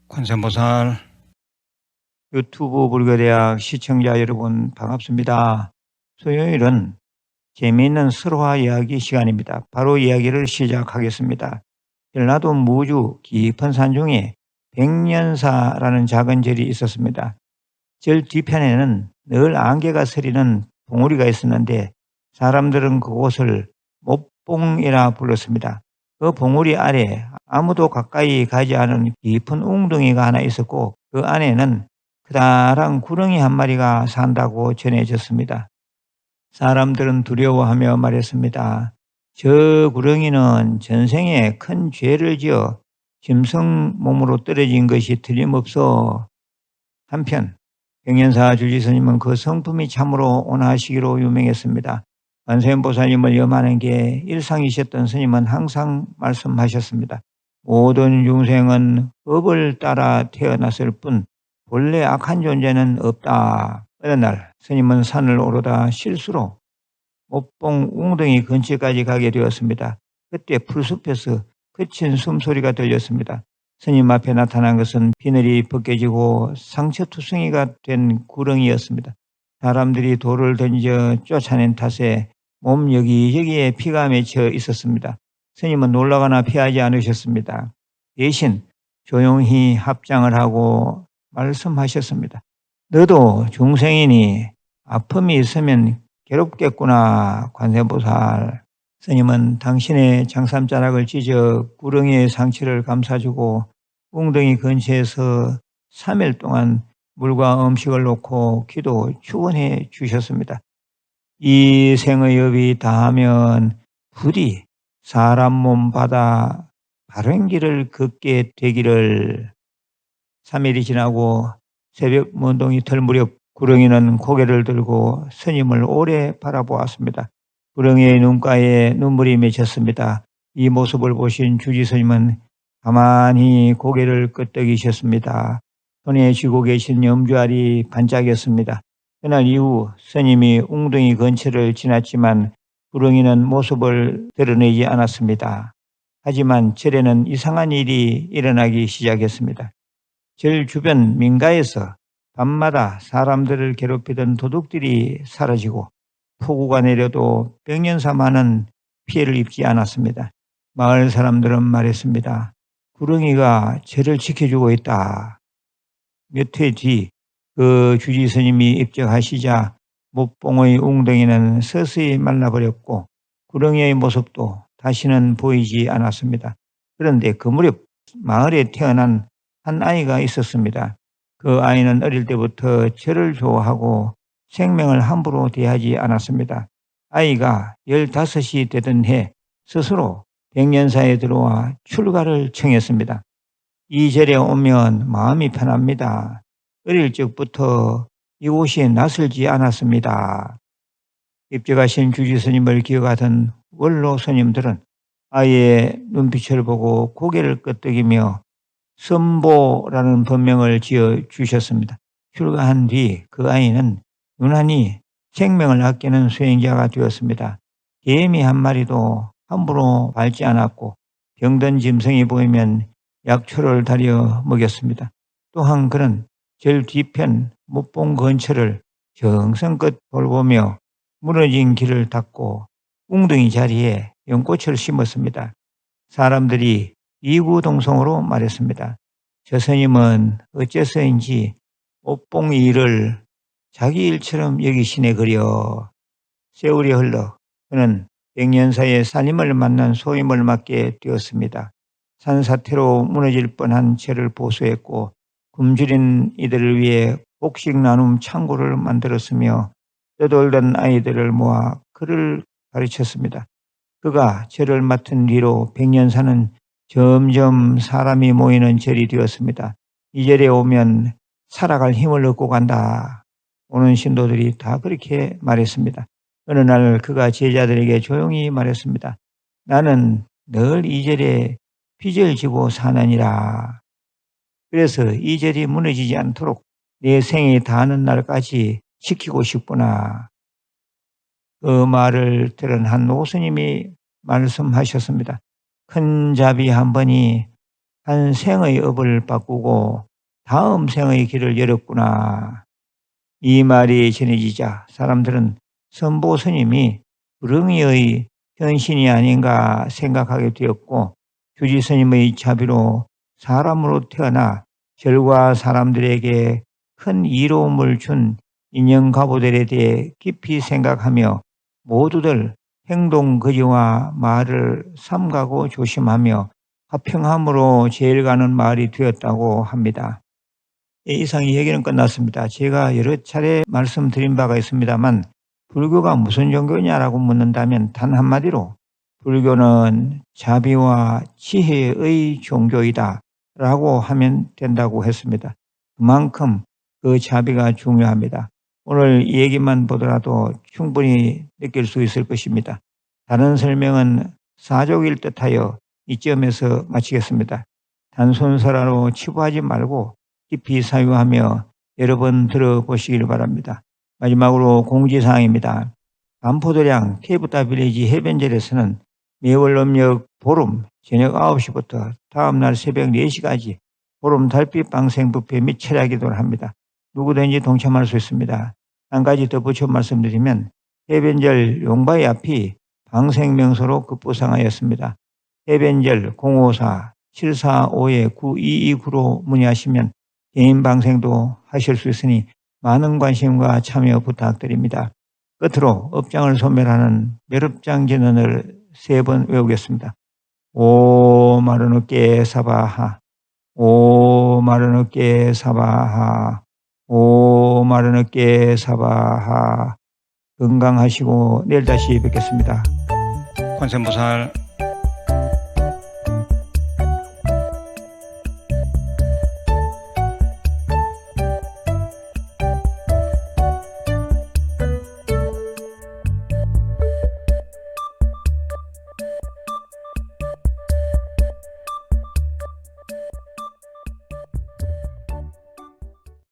관세음보살 유튜브 불교대학 시청자 여러분 반갑습니다. 수요일은 재미있는 설화 이야기 시간입니다. 바로 이야기를 시작하겠습니다. 전라도 무주 깊은 산 중에 백년사라는 작은 절이 있었습니다. 절 뒤편에는 늘 안개가 서리는 봉우리가 있었는데 사람들은 그곳을 못봉이라 불렀습니다. 그 봉우리 아래 아무도 가까이 가지 않은 깊은 웅덩이가 하나 있었고 그 안에는 크다란 구렁이 한 마리가 산다고 전해졌습니다. 사람들은 두려워하며 말했습니다. 저 구렁이는 전생에 큰 죄를 지어 짐승 몸으로 떨어진 것이 틀림없어. 한편 백년사 주지스님은 그 성품이 참으로 온화하시기로 유명했습니다. 관세음보살님을 염하는 게 일상이셨던 스님은 항상 말씀하셨습니다. 모든 중생은 법을 따라 태어났을 뿐 본래 악한 존재는 없다. 어느 날 스님은 산을 오르다 실수로 못봉 웅덩이 근처까지 가게 되었습니다. 그때 풀숲에서 거친 숨소리가 들렸습니다. 스님 앞에 나타난 것은 비늘이 벗겨지고 상처투성이가 된 구렁이였습니다. 사람들이 돌을 던져 쫓아낸 탓에 몸 여기저기에 피가 맺혀 있었습니다. 스님은 놀라거나 피하지 않으셨습니다. 대신 조용히 합장을 하고 말씀하셨습니다. 너도 중생이니 아픔이 있으면 괴롭겠구나, 관세음보살. 스님은 당신의 장삼자락을 찢어 구렁이의 상처를 감싸주고 웅덩이 근처에서 3일 동안 물과 음식을 놓고 기도 축원해 주셨습니다. 이 생의 업이 다하면 부디 사람 몸 받아 바른 길을 걷게 되기를. 3일이 지나고 새벽 문동이 털 무렵 구렁이는 고개를 들고 스님을 오래 바라보았습니다. 구렁이의 눈가에 눈물이 맺혔습니다. 이 모습을 보신 주지스님은 가만히 고개를 끄덕이셨습니다. 손에 쥐고 계신 염주알이 반짝였습니다. 그날 이후 스님이 웅덩이 근처를 지났지만 구렁이는 모습을 드러내지 않았습니다. 하지만 절에는 이상한 일이 일어나기 시작했습니다. 절 주변 민가에서 밤마다 사람들을 괴롭히던 도둑들이 사라지고 폭우가 내려도 백년사만은 피해를 입지 않았습니다. 마을 사람들은 말했습니다. 구렁이가 절을 지켜주고 있다. 몇 해 뒤 그 주지스님이 입적하시자 못봉의 웅덩이는 서서히 말라버렸고 구렁이의 모습도 다시는 보이지 않았습니다. 그런데 그 무렵 마을에 태어난 한 아이가 있었습니다. 그 아이는 어릴 때부터 절을 좋아하고 생명을 함부로 대하지 않았습니다. 아이가 15이 되던 해 스스로 백년사에 들어와 출가를 청했습니다. 이 절에 오면 마음이 편합니다. 어릴 적부터 이곳이 낯설지 않았습니다. 입적하신 주지스님을 기억하던 원로 스님들은 아이의 눈빛을 보고 고개를 끄덕이며 선보라는 법명을 지어 주셨습니다. 출가한 뒤 그 아이는 유난히 생명을 아끼는 수행자가 되었습니다. 개미 한 마리도 함부로 밟지 않았고 병든 짐승이 보이면 약초를 다려 먹였습니다. 또한 그는 절 뒤편 못봉 근처를 정성껏 돌보며 무너진 길을 닦고 웅덩이 자리에 연꽃을 심었습니다. 사람들이 이구동성으로 말했습니다. 저 스님은 어째서인지 못봉 일을 자기 일처럼 여기시네 그려. 세월이 흘러 그는 백년사의 산임을 만난 소임을 맡게 되었습니다. 산사태로 무너질 뻔한 절을 보수했고 굶주린 이들을 위해 곡식 나눔 창고를 만들었으며 떠돌던 아이들을 모아 글을 가르쳤습니다. 그가 절을 맡은 뒤로 백년사는 점점 사람이 모이는 절이 되었습니다. 이 절에 오면 살아갈 힘을 얻고 간다. 오는 신도들이 다 그렇게 말했습니다. 어느 날 그가 제자들에게 조용히 말했습니다. 나는 늘 이 절에 빚을 지고 사느니라. 그래서 이 절이 무너지지 않도록 내 생이 다하는 날까지 지키고 싶구나. 그 말을 들은 한 노스님이 말씀하셨습니다. 큰 자비 한 번이 한 생의 업을 바꾸고 다음 생의 길을 열었구나. 이 말이 전해지자 사람들은 선보 스님이 불응이의 현신이 아닌가 생각하게 되었고, 주지 스님의 자비로 사람으로 태어나 절과 사람들에게 큰 이로움을 준 인연가보들에 대해 깊이 생각하며 모두들 행동 거지와 말을 삼가고 조심하며 화평함으로 제일 가는 말이 되었다고 합니다. 이상 얘기는 끝났습니다. 제가 여러 차례 말씀드린 바가 있습니다만, 불교가 무슨 종교냐라고 묻는다면 단 한마디로 불교는 자비와 지혜의 종교이다 라고 하면 된다고 했습니다. 그만큼 그 자비가 중요합니다. 오늘 이 얘기만 보더라도 충분히 느낄 수 있을 것입니다. 다른 설명은 사족일 듯하여 이점에서 마치겠습니다. 단순설화로 치부하지 말고 깊이 사유하며 여러 번 들어보시길 바랍니다. 마지막으로 공지사항입니다. 반포도량 케이프타 빌리지 해변절에서는 매월 음력 보름 저녁 9시부터 다음날 새벽 4시까지 보름 달빛 방생 뷔페 및 철야 기도를 합니다. 누구든지 동참할 수 있습니다. 한 가지 덧붙여 말씀드리면 해변절 용바위 앞이 방생 명소로 급부상하였습니다. 해변절 054-745-9229로 문의하시면 개인 방생도 하실 수 있으니 많은 관심과 참여 부탁드립니다. 끝으로 업장을 소멸하는 멸업장 진언을 3번 외우겠습니다. 오 마르누께 사바하, 오 마르누께 사바하, 오 마르누께 사바하. 건강하시고 내일 다시 뵙겠습니다. 관세음보살.